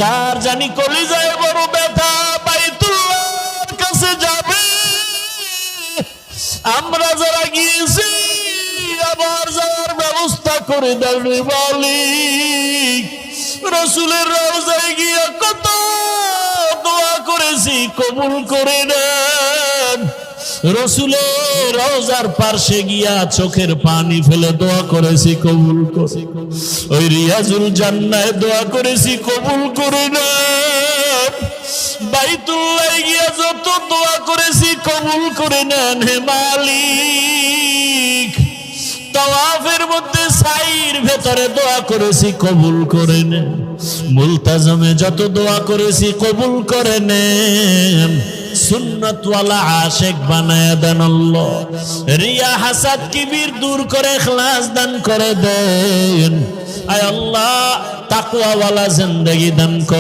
কার জানি কলিজায় বড় ব্যথা, বাইতুল্লাহর কাছে যাবে। আমরা যারা গিয়েছি আবার যাওয়ার ব্যবস্থা করে দেন রে মালিক। রাসূলের রওজায় গিয়ে কত দোয়া করেছি, কবুল করে নেন। রাসূলের রওজার পাশে গিয়া চোখের পানি ফেলে দোয়া করেছি, কবুল করে। ওই রিয়াজুল জান্নাহে দোয়া করেছি, কবুল করে নেন। বাইতুল্লাহ গিয়া যত দোয়া করেছি, কবুল করে নেন হে মালিক। তাওয়াফের মধ্যে সাইর ভেতরে দোয়া করেছি, কবুল করে নেন। মুলতাজমে যত দোয়া করেছি, কবুল করে নেন। সুন্নাতওয়ালা আশিক বানায় দেন আল্লাহ। রিয়া হাসাদ কিবির দূর করে ইখলাস দান করে দেন। আয় আল্লাহ, তাকওয়াওয়ালা জিন্দেগি দান কর।